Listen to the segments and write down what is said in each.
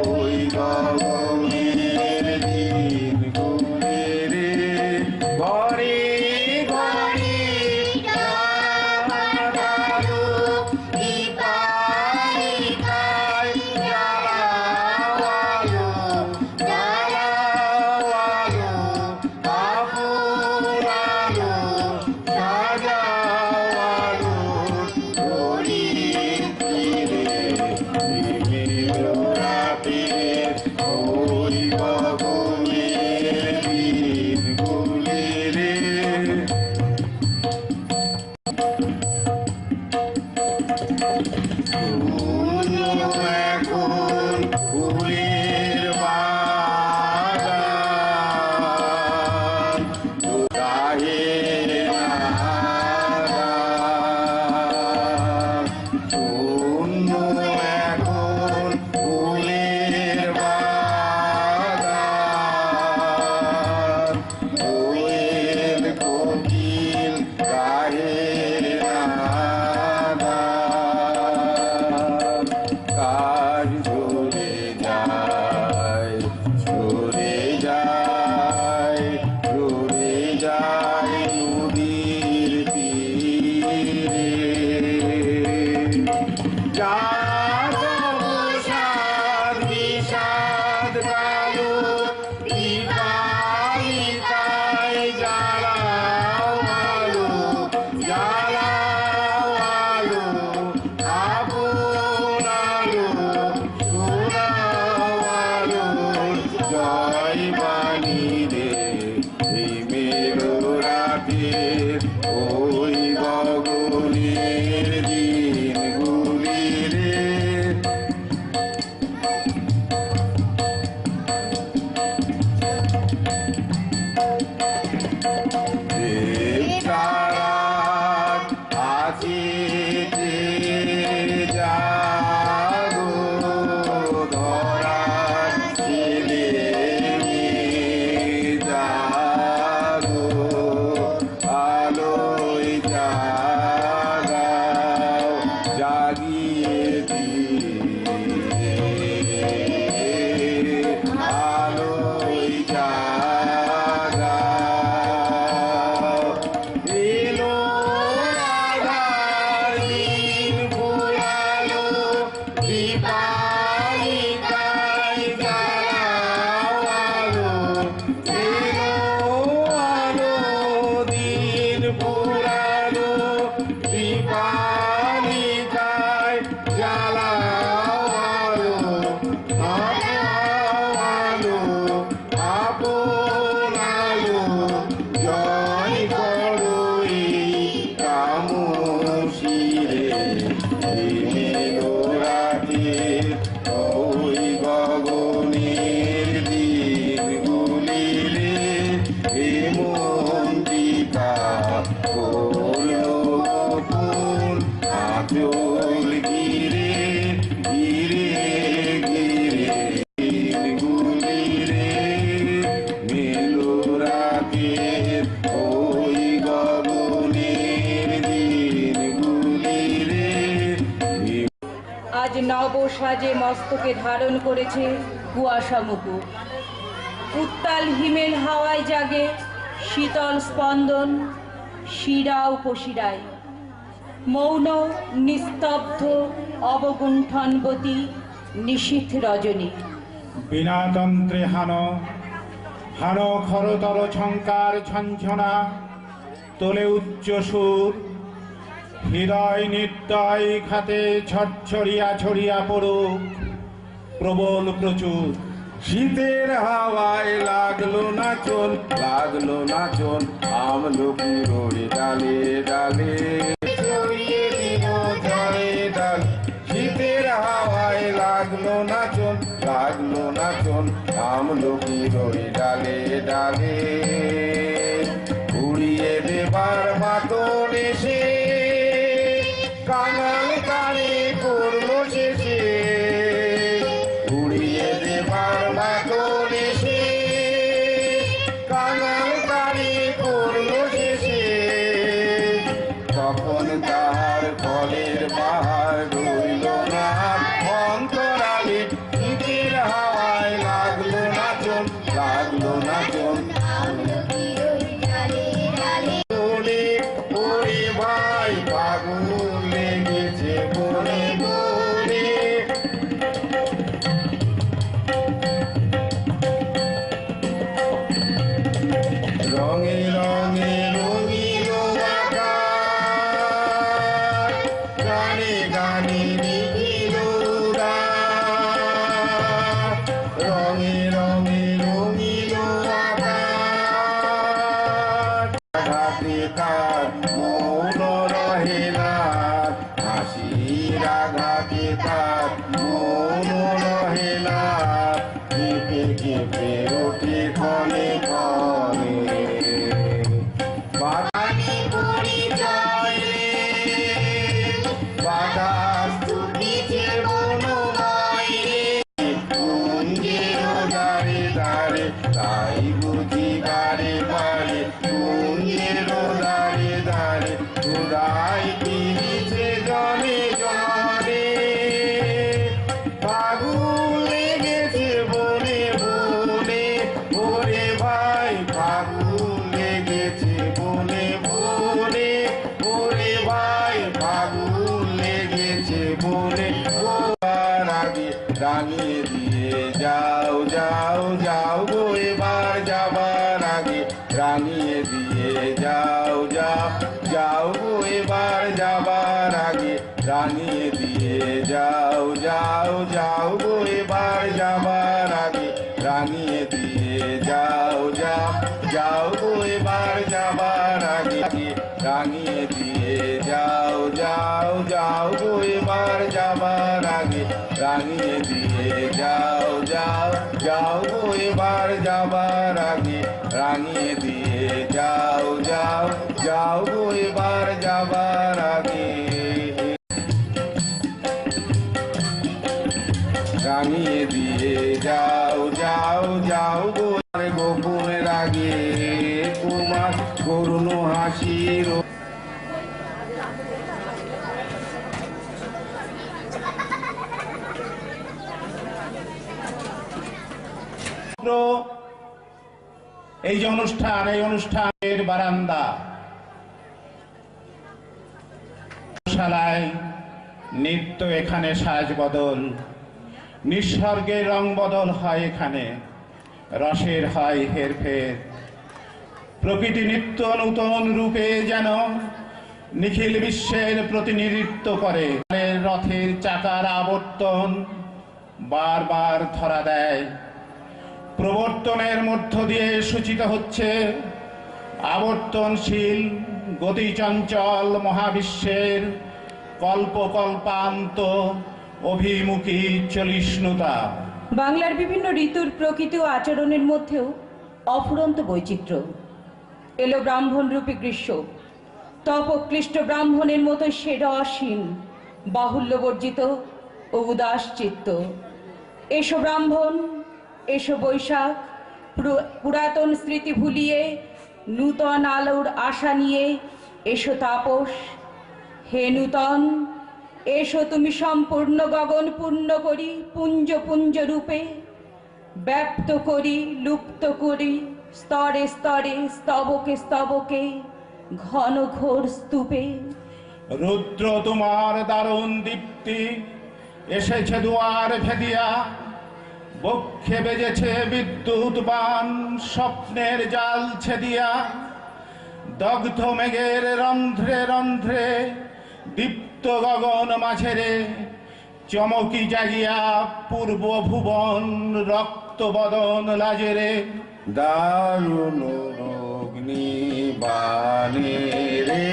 ওই গগনের দিন গুলি রে ঘরে ঘরে জ্বালালো দীপালিকায় জ্বালালো জ্বালালো আপুরালো সাজাওয়ালো ঘড়ি ফিরে রাতে ওই গগনের দিন গুলি রে এখন ফুলের বাগান গায়ে শূন্য এখন ফুলের বাগান কোয়েল কোকিল গায়ে কার ঝরে যায় ঝরে যায় ঝরে যায় নদীর তীরে যার অবসাদ বিষাদ কালো দীপালিকায় জ্বালাও আলো জ্বালাও আলো আপনালো শোনাও আলো জয় বাণী রে এই মেরো রাতের ওই গগনের দিন গুলি রে দেবতারাত আছে যে জাগো ধরার ছেলে মেয়ে জাগো আলোয় জাগাও জাগিয়ে দিয়ে আলোয় জাগাও এলো রাধার দিন ফুরালো দীপালিকায় জ্বালাও আলো এলো আলো দিন ফুরালো দীপালিকায় জ্বালাও আলো আলো আপনালো জয় করো এই কামশিরে মেলো রাতে ওই গগনের দিন গুলি রে হে মন্দিকা করলো গোপন আঁচল ঘিরে ঘিরে ঘিরে দিন গুলি রে মেলো রাতের ওই গগনের দিন গুলি রে আজ নব সাজে মস্তকে ধারণ করেছে কুয়াশা মুকুট উত্তাল হিমেল হাওয়ায় জাগে শীতল স্পন্দন শিরা উপশিরায় মৌন নিস্তব্ধ অবগুণ্ঠনবতী নিশীথ রজনী বিনাতন্ত্রে হানো হানো খরতর ঝঙ্কার ঝঞ্ঝনা তোলে উচ্চ সুর হৃদয় নিত্যয় খাতে ঝরঝরিয়া ছড়িয়া পড়ুক প্রবল প্রচুর শীতের হাওয়ায় লাগলো নাচন আমলকির ওই ডালে ডালে ছড়িয়ে দিল জলে ডাল শীতের হাওয়ায় লাগলো নাচন আমলকির ওই ডালে ডালে উড়িয়ে দেবার বাতন এসে কাঙাল কানে করলো শেষে উড়িয়ে দেবার বাতন এসে কাঙাল কানে করলো শেষে তখন তাহার ফলের বাহার রইল না অন্তরাল আগে রাঙিয়ে দিয়ে যাও যাও যাও গো এবার যাবার আগে রাঙিয়ে দিয়ে যাও যাও যাও গো এবার যাবার আগে রাঙিয়ে দিয়ে যাও যাও যাও গো এবার যাবার আগে রাঙিয়ে দিয়ে যাও যাও যাও গো এবার যাবার আগে রাঙিয়ে দিয়ে যাও যাও যাও গো এবার যাবার আগে রাঙিয়ে দিয়ে যাও যাও যাও গো এবার যাবার আগে রাঙিয়ে দিয়ে যাও যাও যাও গো এবার যাবার আগে রাঙিয়ে দিয়ে যাও যাও যাও গো গোপনের আগে কুমার করুণ হাসির এই যে অনুষ্ঠানের বারান্দা শালায় নিত্য এখানে সাজ বদল, নিঃসর্গের রং বদল হয় এখানে, রসের হয় হেরফের, প্রকৃতি নিত্য নূতন রূপে যেন নিখিল বিশ্বের প্রতিনিধিত্ব করে। রথের চাকার আবর্তন বারবার ধরা দেয়, প্রবর্তনের মধ্য দিয়ে সূচিত হচ্ছে আবর্তনশীল গতিচঞ্চল মহাবিশ্বের কল্পকল্পান্ত অভিমুখী চলিষ্ণুতা। বাংলার বিভিন্ন ঋতুর প্রকৃতি ও আচরণের মধ্যেও অফুরন্ত বৈচিত্র্য। এলো ব্রাহ্মণ রূপী গ্রীষ্ম, তপক্লিষ্ট ব্রাহ্মণের মতো সে অসীম বাহুল্যবর্জিত ও উদাস চিত্ত। এসো ব্রাহ্মণ, এসো বৈশাখ, পুরাতন স্মৃতি ভুলিয়ে নূতন আলোর আশা নিয়ে এসো তাপস। হে নূতন, এসো তুমি সম্পূর্ণ গগন পূর্ণ করি পুঞ্জ পুঞ্জ রূপে, ব্যপ্ত করি লুপ্ত করি স্তরে স্তরে স্তবকে স্তবকে ঘন ঘোর স্তূপে। রুদ্র তোমার দারুণ দীপ্তি এসেছে দুয়ার ভেদিয়া, বক্ষে বেজেছে বিদ্যুৎ বাণ স্বপ্নের জাল ছেদিয়া। দগ্ধ মেঘের রন্ধ্রে রন্ধ্রে দীপ্ত গগন মাঝেরে, চমকি জাগিয়া পূর্ব ভুবন রক্ত বদন লাজেরে। দারুণ অগ্নি বাণে রে,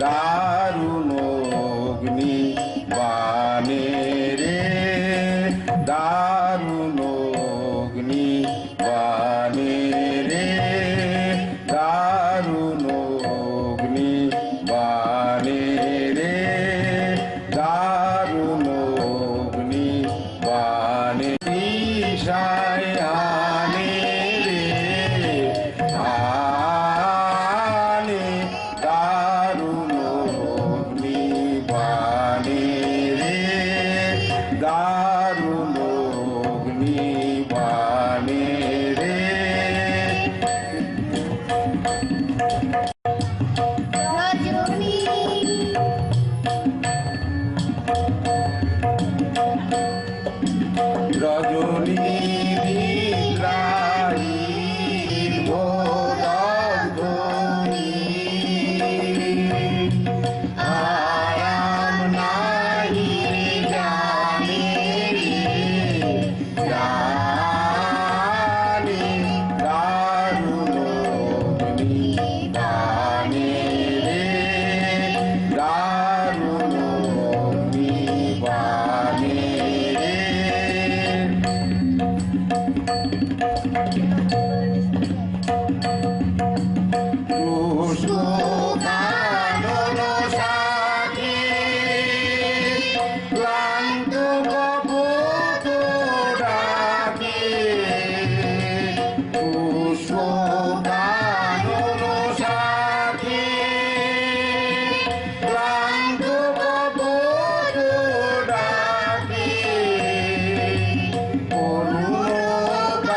দারুণ অগ্নি বাণে রে, দারুণ অগ্নি বাণে রে, দারুণ অগ্নি বাণে রে, দারুণ অগ্নি বাণে। ঈশায় আনে রে আনে, দারুণ অগ্নি বাণে রে, দারুণ অগ্নি বাণে রে। রজনী বিদ্রাহীর ভোগধ্বনি, আরাম নাহি রে জানে রে জানে, দারুণ অগ্নি বাণে রে, দারুণ অগ্নি বাণে রে। কানন সাথে ক্লান্ত কপোত ডাকে, পুষ্প কানন সাথে ক্লান্ত কপোত ডাকে, করুণ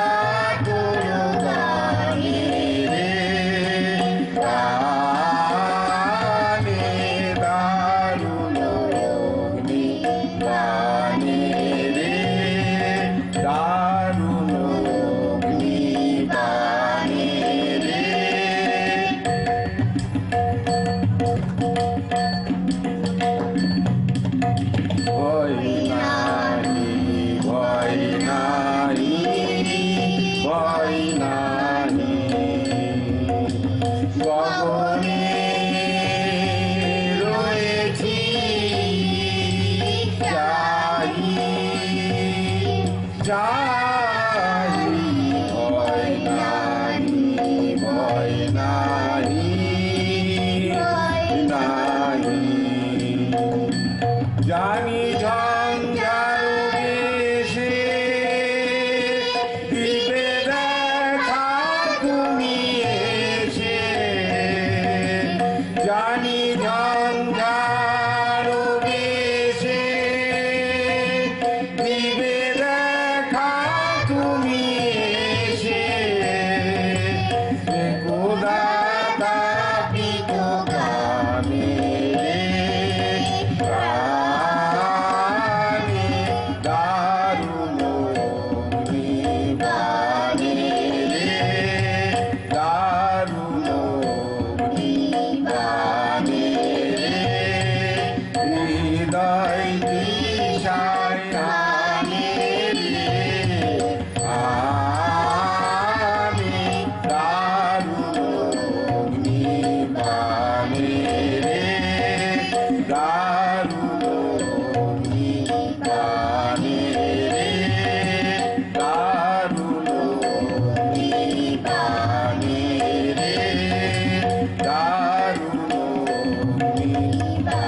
যাই ভয় নাহি ভয় নাহি নাহি জানি ঝঞ্ঝার বেশে দিবে দেখা তুমি এসে জানি ঝঞ্ঝার বেশে দিবে দেখা তুমি এসে কোদা তাপিত গানে প্রাণে দারুণ অগ্নিবাণে দারুণ অগ্নিবাণে হৃদয় দিশায় আনে আমি দারুণ অগ্নিবাণে দারুণ অগ্নিবাণে দারুণ অগ্নিবাণে দারুণ অগ্নিবাণে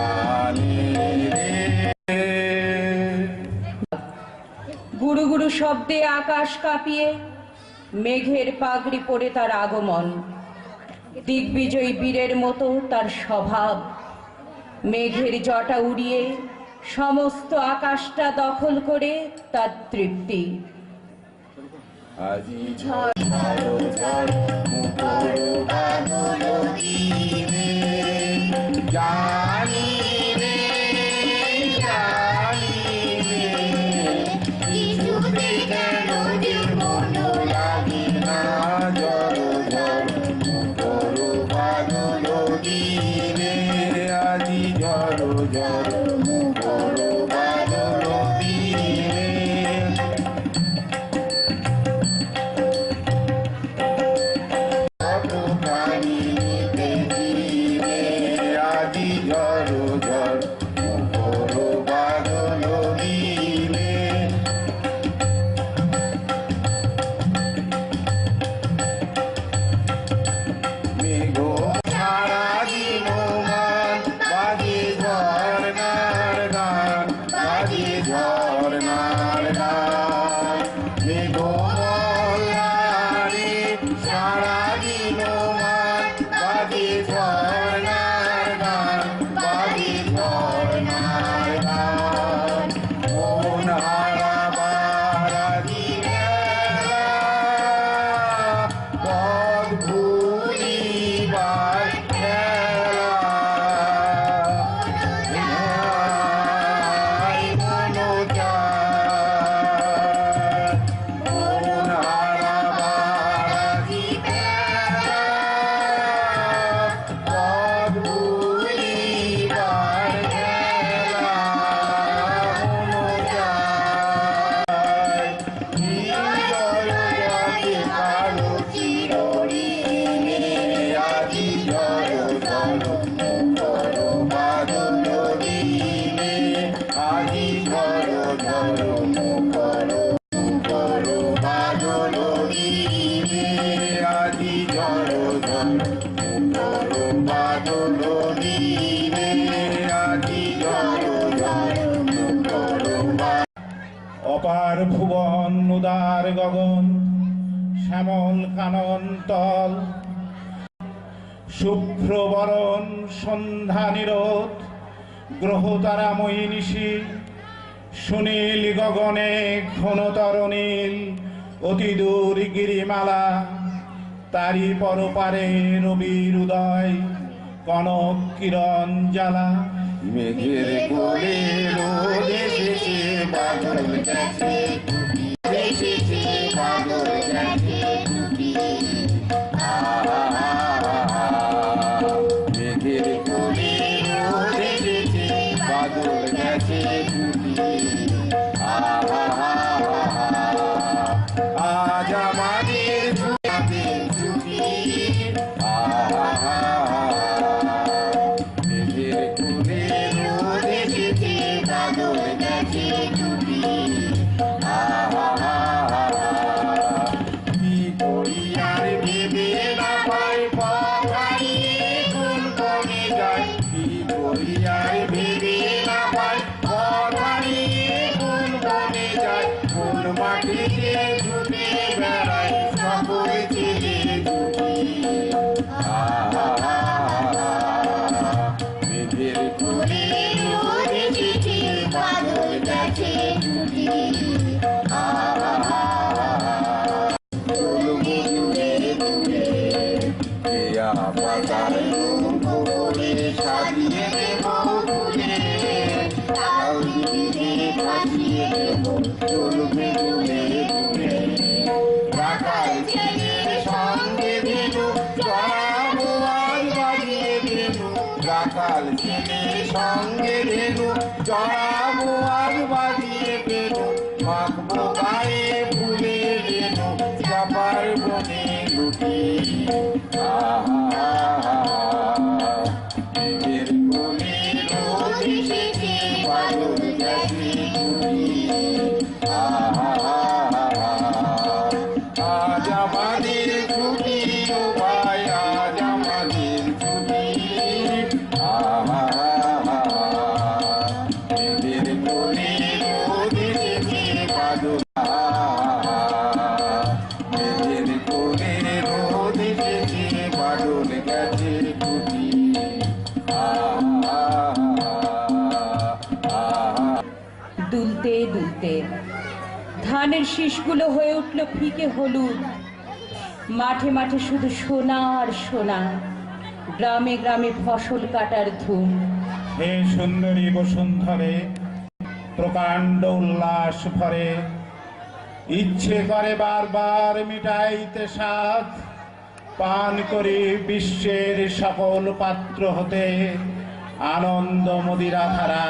গুরু গুরু শব্দে আকাশ কাঁপিয়ে মেঘের পাগড়ি পরে তার আগমন। দিগ্বিজয়ী বীরের মতো তার স্বভাব। মেঘের জটা উড়িয়ে সমস্ত আকাশটা দখল করে তার তৃপ্তি। আজি ঝড় ঝড় ঝড় মুখর বাদল দিনে জানি রে জানি রে কিছুতে কেন যে মন লাগে না ঝড় ঝড় মুখর বাদল দিনে আজি ঝড় ঝড় মুখর বাদল দিনে কত প্রাণী দেখি আজি ঝড় ঝড় মুখর বাদল দিনে মেঘ সারা দিন মান বাজে ঝর্ণার গান বাজে ঝর্ণার গান মেঘ মল্লারে সারা দিন মান বাজে ঝর্ণার গান বাজে ঝর্ণার গান মন হারাবার দিবেলা পথ ভুলিবার খেলা নাই কোনো চায় মন হারাবার দিবেলা পথ ভুলিবার খেলা কোনো চায় হৃদয় জগে কারো চিরঋণী আজি ঝড় ঝড় মুখর বাদল দিনে আজি ঝড় ঝড় মুখর মুখর বাদল দিনে আজি ঝড় ঝড় মুখর বাদল দিনে আজি ঝড় ঝড় মুখর অপার ভুবন উদার গগন শ্যামল কানন তল শুভ্র বরণ সন্ধ্যা নিরোধ গ্রহ তারাময়ী নিশি সুনীল গগনে ঘনতর নীল অতি দূর গিরিমালা তারি পরপারে রবির উদয় কনক কিরণ জ্বালা মেঘের কোলে রোদ এসেছে বাদল গেছে এসেছে বাদল গেছে মেঘের কোলে রোদ এসেছে বাদল গেছে আজ আমাদের ছুটি মেঘের কোলে রোদ এসেছে বাদল গেছে ছুটি মাটিতে ছুটে বেড়ায় সকল ছেলে ছুটি মেঘের কোলে রোদ চিঠি বাদল গেছে ছুটি চলবো দূরে দূরে কেয়া পাতার রূপ করে সাজিয়ে দেব ফুলে তাল দিদিরে ভাসিয়ে দেব চলবে দূরে দূরে রাখাল ছেলের সঙ্গে ধেনু চড়াবো আজ বাজিয়ে ধেনু রাখাল ছেলের সঙ্গে ধেনু চড়াবো আজ বাজিয়ে ধেনু মাখবো গায়ে ফুলে ধেনু চাপার বনে লুটি মেঘের কোলে রোদ এসেছে বাদল গেছে ছুটি আজ আমাদের ছুটি ও ভাই আজ আমাদের ছুটি মেঘের কোলে রোদ এসেছে বাদল মেঘের কোলে রোদ এসেছে বাদল গেছে ছুটি দুলতে দুলতে ধানের শীষগুলো হয়ে উঠল ফিকে হলুদ মাঠে মাঠে শুধু সোনা আর সোনা গ্রামে গ্রামে ফসল কাটার ধুম হে সুন্দরী বসুন্ধরে প্রকাণ্ড উল্লাস ভরে ইচ্ছে করে বারবার মিটাইতে স্বাদ পান করি বিশ্বের সকল পাত্র হতে আনন্দ মদিরা ধারা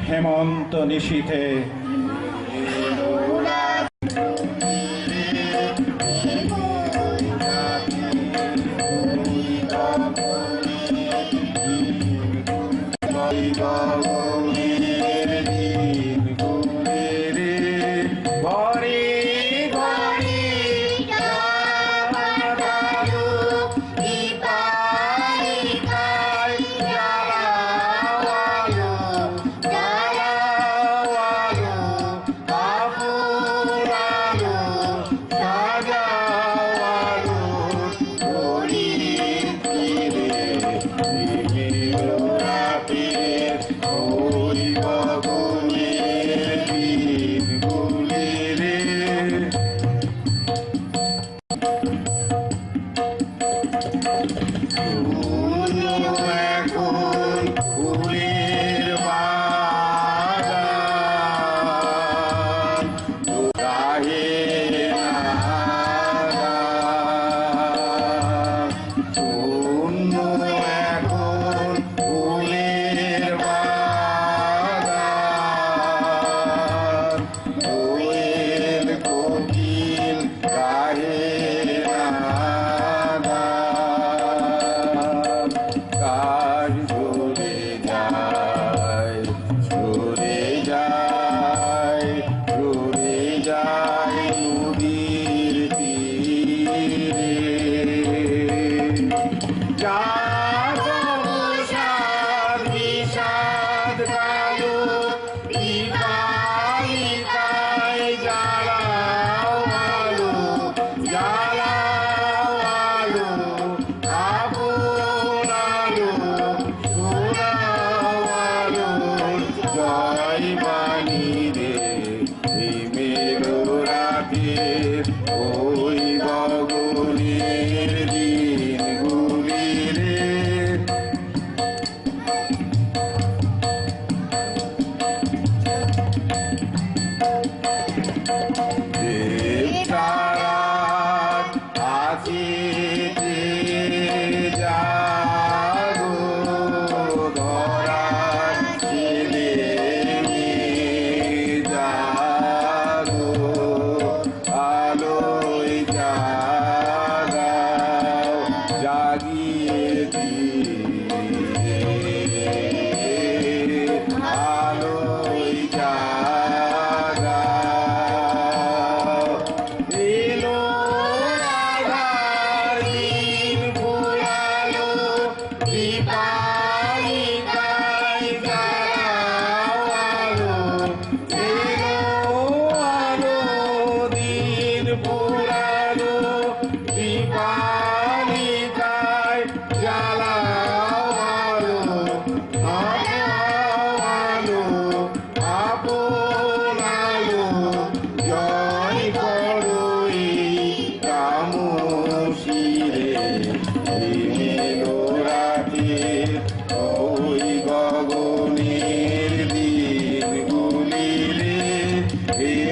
হেমন্ত নিশীথে Oh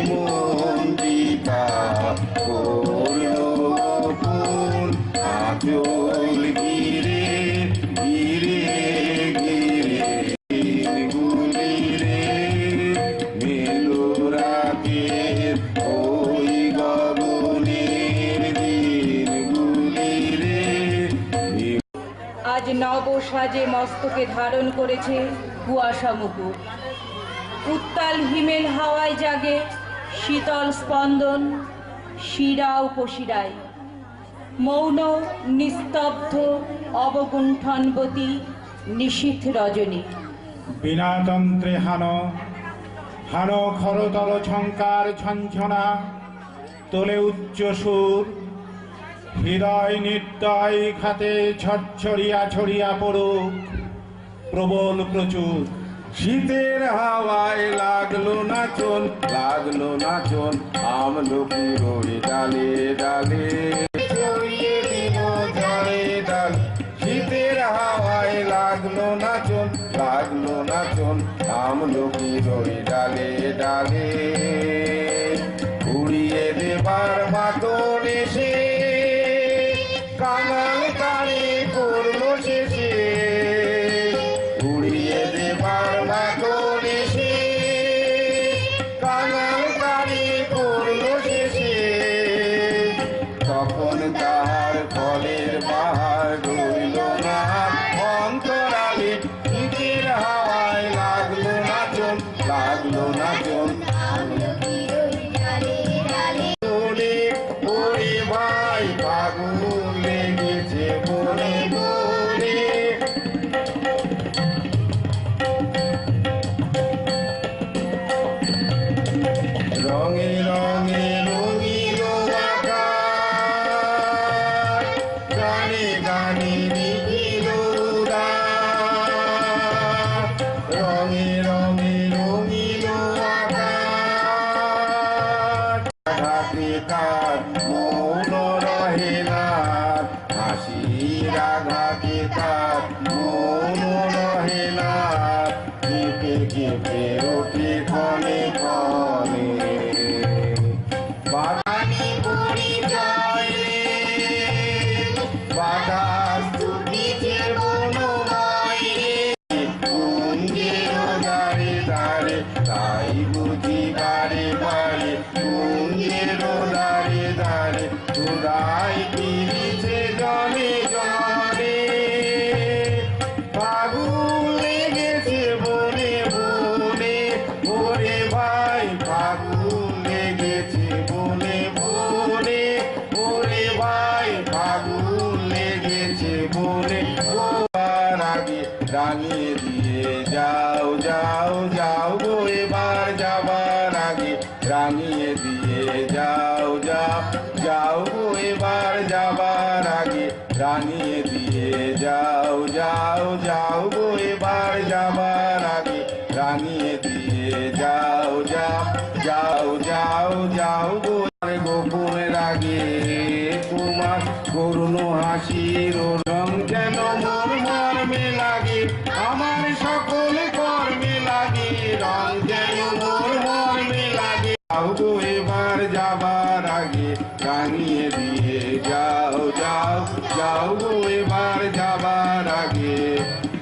মন্দিতা করলো ফুল আঁচল ঘিরে ঘিরে ঘিরে গুলি রে মেলো রাতের ওই গগনের দিন গুলি রে। আজ নব সাজে মস্তকে ধারণ করেছে কুয়াশা মুকুট। উত্তাল হিমেল হাওয়ায় জাগে শীতল স্পন্দন শিরা উপশিরায়। মৌন নিস্তব্ধ অবগুণ্ঠনবতী নিশীথ রজনী। বিনাতন্ত্রে হানো হানো খরতল ঝঙ্কার ঝঞ্ঝনা তোলে উচ্চ সুর। হৃদয় নির্দয় খাতে ঝরঝরিয়া ছড়িয়া পড়ুক প্রবল প্রচুর। শীতের হাওয়ায় লাগলো নাচন লাগলো নাচন আমলকির ওই ডালে ডালে ছড়িয়ে দিল ঝড়ে ডাল। শীতের হাওয়ায় লাগলো নাচন লাগলো নাচন আমলকির ওই ডালে ডালে উড়িয়ে দেবার বাতন এসে কাঙাল তারে করলো শেষে। উড়িয়ে দেবার বাতন এসে কাঙাল তারে করলো শেষে। তখন তাহার ফলের পাহাড় রইল না অন্তরালে। শীতের হাওয়ায় লাগলো নাচন লাগলো নাচন ওরে ওরে ভাই ফাগুন লেগেছে বনে বনে। রঙে রঙে রঙিল আকাশ গানে গানে নিখিল উদাস। রঙে রঙে রঙিল আকাশ ঘাটে তার মৌন রহে না। হাসির আঘাতে তার মৌন রহে না। কেঁপে কেঁপে ওঠে ক্ষণে ক্ষণে বাগানি পরিচয় রে বাতাস দুটিছে বনময় রে। কুঞ্জের দ্বারে দ্বারে তাই বুঝি বারে বারে কুঞ্জের দ্বারে দ্বারে খুদাই ফিরিছে জনে জনে। ফাগুন লেগেছে বনে বনে ওরে ভাই ফাগুন লেগেছে বনে বনে ওরে ভাই ফাগুন লেগেছে বনে। গোবার আগে রাঙিয়ে দিয়ে যাও যাও যাও গো এবার যাবার আগে রাঙিয়ে দিয়ে যাও যাও যাও গো এবার যাবার আগে রাঙিয়ে দিয়ে যাও যাও যাও গো এবার যাবার আগে রাঙিয়ে দিয়ে যাও যাও যাও যাও যাও গো। গোপনের আগে তোমার করুণ হাসির রং যেন মোর মর্মে লাগে আমার সকল কর্মে লাগে। রং যেন মোর মর্মে লাগে যাও গো এবার যাবার আগে রাঙিয়ে দিয়ে যাও যাও যাও গো এবার যাবার আগে।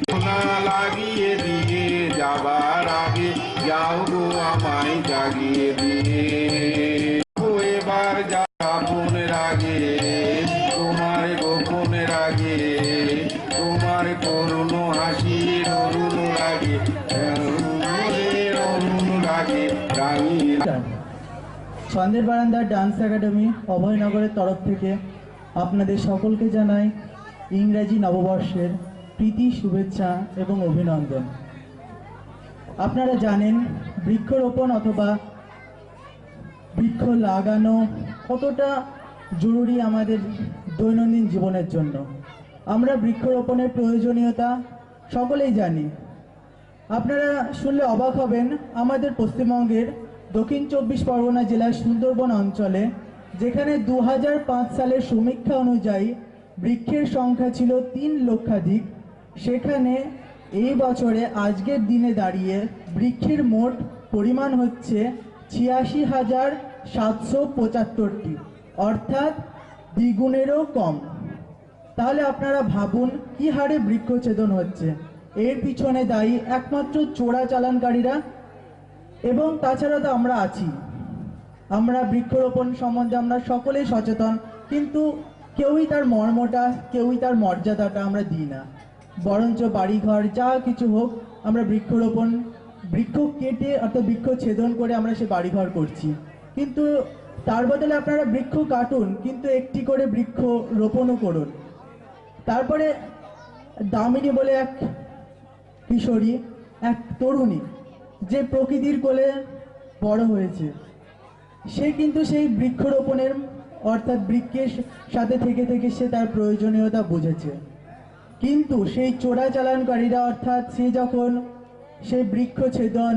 সোনা লাগিয়ে দিয়ে যাবার আগে যাও গো আমায় জাগিয়ে দিয়ে। গো এবার যা গোপনের আগে তোমার গোপনের আগে তোমার করুণ হাসির অরুণ লাগে অরুণ লাগে রাঙিয়ে। সন্ধ্যের বারান্দার ডান্স একাডেমি অভয়নগরের তরফ থেকে আপনাদের সকলকে জানাই ইংরাজি নববর্ষের প্রীতি শুভেচ্ছা এবং অভিনন্দন। আপনারা জানেন বৃক্ষরোপণ অথবা বৃক্ষ লাগানো কতটা জরুরি আমাদের দৈনন্দিন জীবনের জন্য। আমরা বৃক্ষরোপণের প্রয়োজনীয়তা সকলেই জানি। আপনারা শুনলে অবাক হবেন, আমাদের পশ্চিমবঙ্গের দক্ষিণ 24 পরগনা জেলার সুন্দরবন অঞ্চলে যেখানে 2005 সালের সমীক্ষা অনুযায়ী বৃক্ষের সংখ্যা ছিল 3 লক্ষাধিক, সেখানে এই বছরে আজকের দিনে দাঁড়িয়ে বৃক্ষের মোট পরিমাণ হচ্ছে 86,775টি, অর্থাৎ দ্বিগুণেরও কম। তাহলে আপনারা ভাবুন কি হারে বৃক্ষছেদন হচ্ছে। এর পিছনে দায়ী একমাত্র চোরাচালানকারীরা, এবং তাছাড়া তো আমরা আছি। আমরা বৃক্ষরোপণ সম্বন্ধে আমরা সকলেই সচেতন, কিন্তু কেউই তার মর্মটা, কেউই তার মর্যাদাটা আমরা দিই না। বরঞ্চ বাড়িঘর যা কিছু হোক, আমরা বৃক্ষ কেটে অর্থাৎ বৃক্ষ ছেদন করে আমরা সে বাড়িঘর করছি। কিন্তু তার বদলে আপনারা বৃক্ষ কাটুন, কিন্তু একটি করে বৃক্ষ রোপণও করুন। তারপরে দামিনী বলে এক কিশোরী, এক তরুণী, যে প্রকৃতির কোলে বড় হয়েছে, সে কিন্তু সেই বৃক্ষরোপণের অর্থাৎ বৃক্ষের সাথে থেকে থেকে সে তার প্রয়োজনীয়তা বুঝেছে। কিন্তু সেই চোরাচালানকারীরা, অর্থাৎ সে যখন সেই বৃক্ষছেদন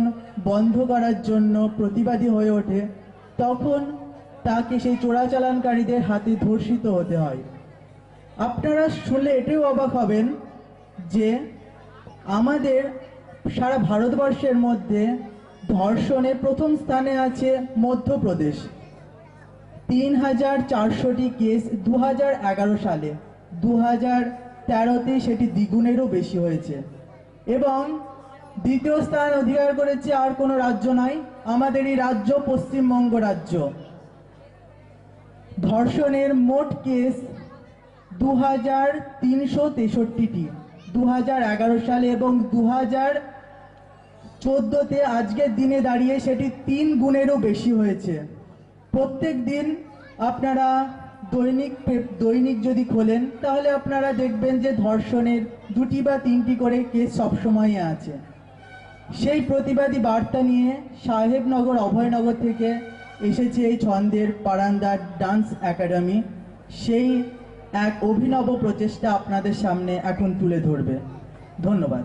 বন্ধ করার জন্য প্রতিবাদী হয়ে ওঠে, তখন তাকে সেই চোরাচালানকারীদের হাতে ধর্ষিত হতে হয়। আপনারা শুনলে এটাও অবাক হবেন যে আমাদের সারা ভারতবর্ষের মধ্যে ধর্ষণে প্রথম স্থানে আছে মধ্যপ্রদেশ। 3,400টি কেস 2011 সালে, 2013-তে সেটি দ্বিগুণেরও বেশি হয়েছে। এবং দ্বিতীয় স্থান অধিকার করেছে আর কোনো রাজ্য নয়, আমাদেরই রাজ্য পশ্চিমবঙ্গ রাজ্য। ধর্ষণের মোট কেস 2,363টি 2011 সালে, এবং 2014-তে আজকের দিনে দাঁড়িয়ে সেটি 3 গুণেরও বেশি হয়েছে। প্রত্যেক দিন আপনারা দৈনিক যদি খোলেন, তাহলে আপনারা দেখবেন যে ধর্ষণের 2টি বা 3টি করে কেস সবসময় আছে। সেই প্রতিবাদী বার্তা নিয়ে সাহেবনগর অভয়নগর থেকে এসেছে এই ছন্দের বারান্দা ডান্স একাডেমি। সেই এক অভিনব প্রচেষ্টা আপনাদের সামনে এখন তুলে ধরবে। ধন্যবাদ।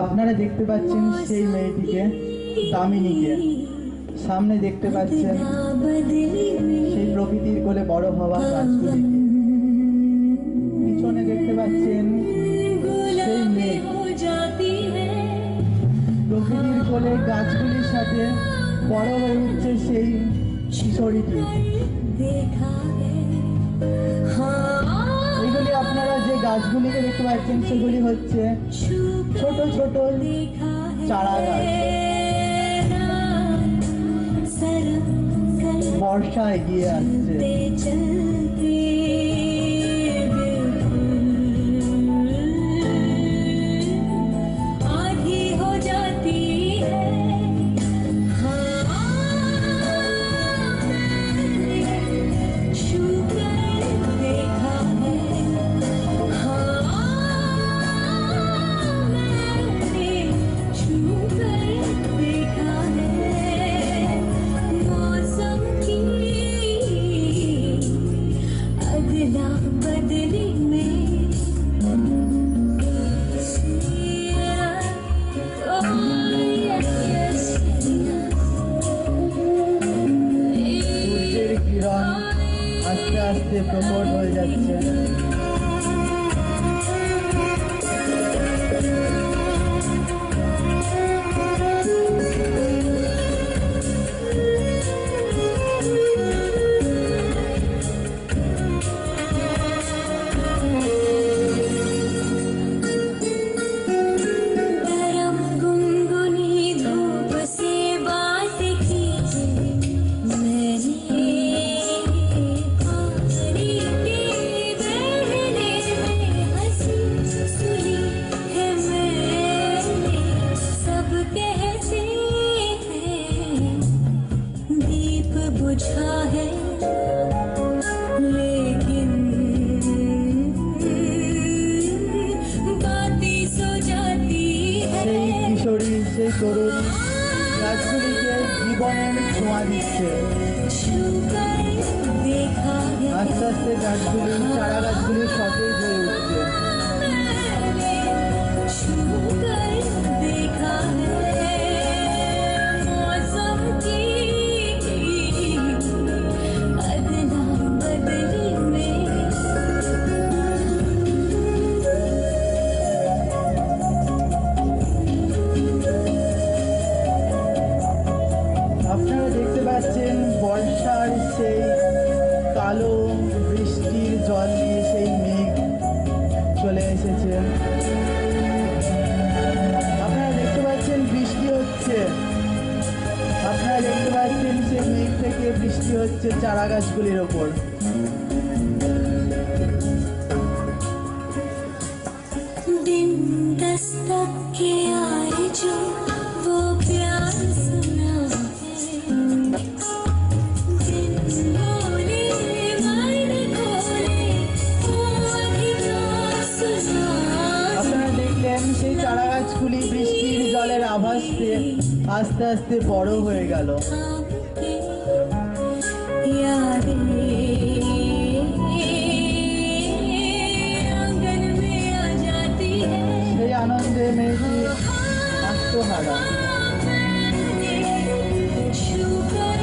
আপনারা দেখতে পাচ্ছেন সেই মেয়েটিকে, দামিনীকে। সামনে দেখতে পাচ্ছেন সেই প্রকৃতির কোলে বড় হওয়া গাছগুলিকে। পিছনে দেখতে পাচ্ছেন সেই মেঘ। প্রকৃতির কোলে গাছগুলির সাথে বড় হয়ে উঠছে সেই কিশোরীটি। এইগুলি আপনারা যে গাছগুলিকে দেখতে পাচ্ছেন, সেগুলি হচ্ছে ছোট ছোট চারা গাছ। বর্ষা এগিয়ে আসছে। আস্তে আস্তে প্রকট হয়ে যাচ্ছে। সেই তরুণ গাছগুলিকে জীবনের ছোঁয়া দিচ্ছে। আস্তে আস্তে গাছগুলি, চারা গাছগুলি সতেজ হয়ে উঠছে। চলে এসেছে। আপনারা দেখতে পাচ্ছেন বৃষ্টি হচ্ছে। আপনারা দেখতে পাচ্ছেন সে মেঘ থেকে বৃষ্টি হচ্ছে চারা গাছগুলির ওপর। दिन दस्तक के आए जो वो प्यार सुनाए, दिन बोले मन खोले वो अधिकार सुनाए। আপনারা দেখলেন সেই চারা গাছগুলি বৃষ্টির জলের আভাস পেয়ে আস্তে আস্তে বড় হয়ে গেল। आपके यादें आंगन में आ जाती है। সেই আনন্দে মেয়েটি আত্মহারা। छू कर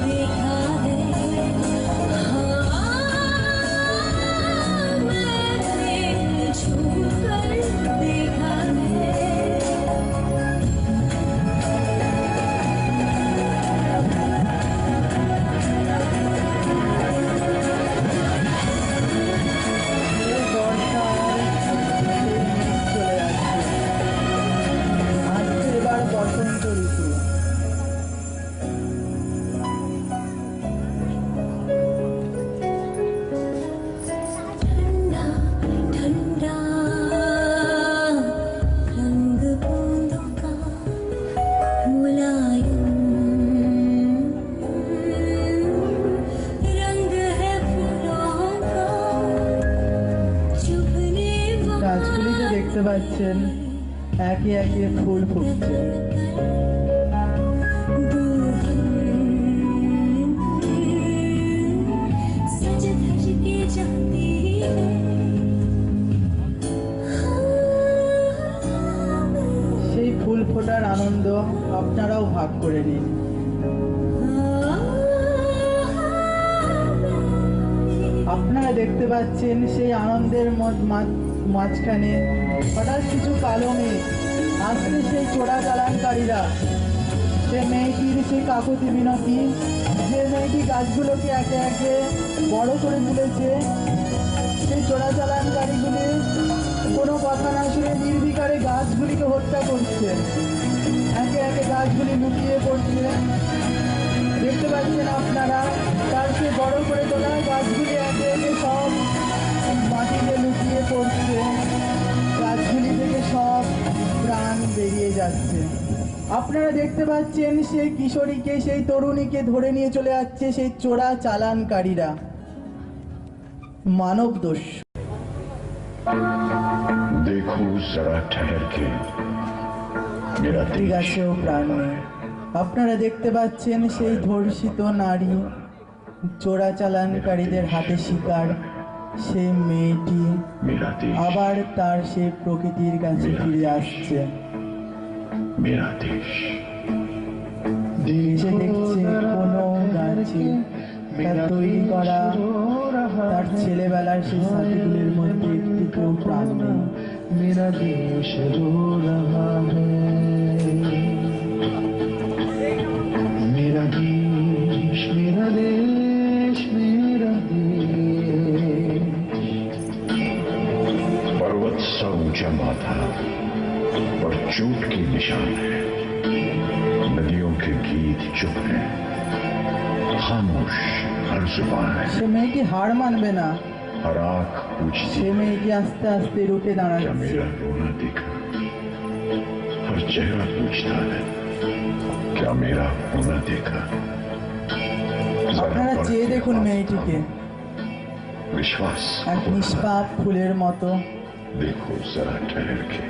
देखा है, मैंने छू कर देखा है। সেই বর্ষার সেই মেঘ চলে যাচ্ছে। আসছে এবার বসন্ত ঋতু। ठंडा ठंडा रंग बूंदों का मुलायम रंग है फूलों का चुभने গাছগুলিতে দেখতে পাচ্ছেন একে একে ফুল ফুটছে। सज धज के जाती है। সেই ফুল ফোটার আনন্দ আপনারাও ভাগ করে নিন। আপনারা দেখতে পাচ্ছেন সেই আনন্দের মাঝখানে হঠাৎ কিছু কালো মেঘ আসছে। সেই চোরা চালানকারীরা, সে মেয়েটির সেই কাকুতি মিনতি, যে মেয়েটি গাছগুলোকে একে একে বড় করে তুলেছে, সেই চোরা চালানকারীগুলি কোনো কথা না শুনে নির্বিকারে গাছগুলিকে হত্যা করছে। একে একে গাছগুলি লুকিয়ে পড়ছে। দেখতে পাচ্ছেন আপনারা তার সে বড় করে তোলা গাছগুলি একে একে সব মাটিতে লুকিয়ে পড়ছে। গাছগুলি থেকে সব প্রাণ বেরিয়ে যাচ্ছে। আপনারা দেখতে পাচ্ছেন সেই কিশোরীকে, সেই তরুণীকে ধরে নিয়ে চলে যাচ্ছে সেই চোরা চালানকারীরা। মানব দোষ। देखो जरा ठहर के मेरा ঠিক दिल আছে ও প্রাণ নেই। আপনারা দেখতে পাচ্ছেন সেই ধর্ষিত নারী, চোরাচালানকারীদের হাতে শিকার সেই মেয়েটি मेरा देश আবার তার সেই প্রকৃতির কাছে ফিরে আসছে। मेरा देश এসে দেখছে কোনো গাছে তার তৈরি করা তার ছেলেবেলার সেই সাথীগুলির মধ্যে একটি কেউ প্রাণ নেই। मेरा देश रो रहा है मेरा देश मेरा देश मेरा देश पर्वत सा ऊंचा माथा और चोट के निशान है नदियों के गीत चुप है खामोश हर जुबान है সে মেয়েটি হার মানবে না। हर आंख पूछती সে मेয়েটি আস্তে আস্তে রুখে क्या দাঁড়াচ্ছে। मेरा रोना देखा हर चेहरा पूछता है क्या मेरा होना देखा जरा আপনারা पढ़ চেয়ে के দেখুন आवाज মেয়েটিকে, का विश्वास এক নিষ্পাপ ফুলের মতো। देखो जरा ठहर के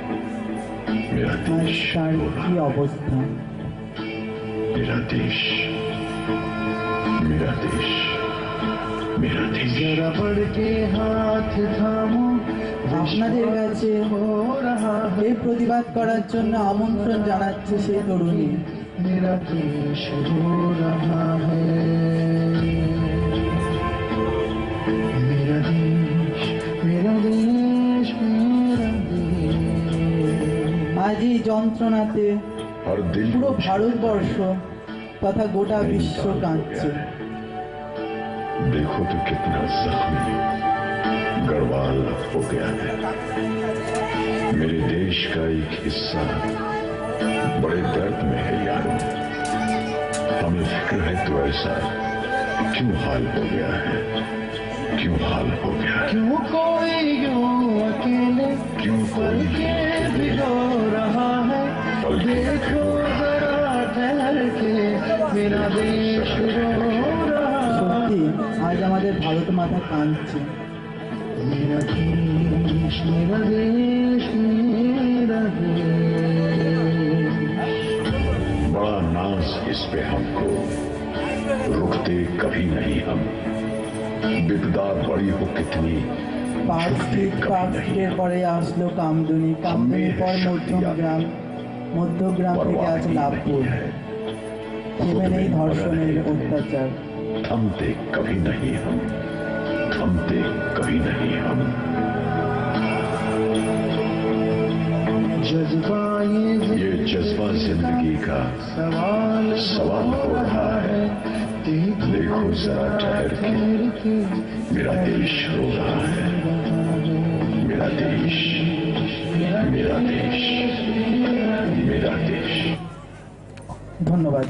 मेरा আজ देश তার रो কি रहा অবস্থা। मेरा देश मेरा देश मेरा देश जरा बढ़ के हाथ थामो আপনাদের কাছে এই প্রতিবাদ করার জন্য আমন্ত্রণ জানাচ্ছে সেই তরুণী। मेरा देश रो रहा है मेरा देश मेरा देश मेरा देश আজ এই যন্ত্রণাতে हर दिल পুরো को ভারতবর্ষ তথা গোটা नई বিশ্ব दाग हो কাঁদছে। गया है। देखो तो कितना जख्मी गढ़वाल हो गया है। मेरे देश का एक हिस्सा बड़े दर्द में है यारों। हमें फिक्र है तो ऐसा क्यों हाल हो गया है, क्यों हाल हो गया है? क्यों कोई यूं अकेले क्यों कोई भिगो रहा है? देखो जरा ठहर के मेरा देश रो रहा है। সত্যি আজ আমাদের ভারত মাতা কাঁদছে। मेरा देश मेरा देश मेरा देश। बड़ा नाज इस पे हमको, रुकते कभी नहीं हम। विपदा बड़ी हो कितनी, পার্ক স্ট্রিট পার্ক স্ট্রিটের পরে আসলো কামদুনি, কামদুনির পর মধ্যমগ্রাম, মধ্যগ্রাম থেকে আছে লাভপুর। থেমে নেই ধর্ষণের অত্যাচার। थमते कभी नहीं हम, थमते कभी नहीं हम। जज्बा ये जज्बा जिंदगी का सवाल हो रहा है। देखो जरा ठहर के मेरा देश रो रहा है। मेरा देश, मेरा देश, मेरा देश। ধন্যবাদ।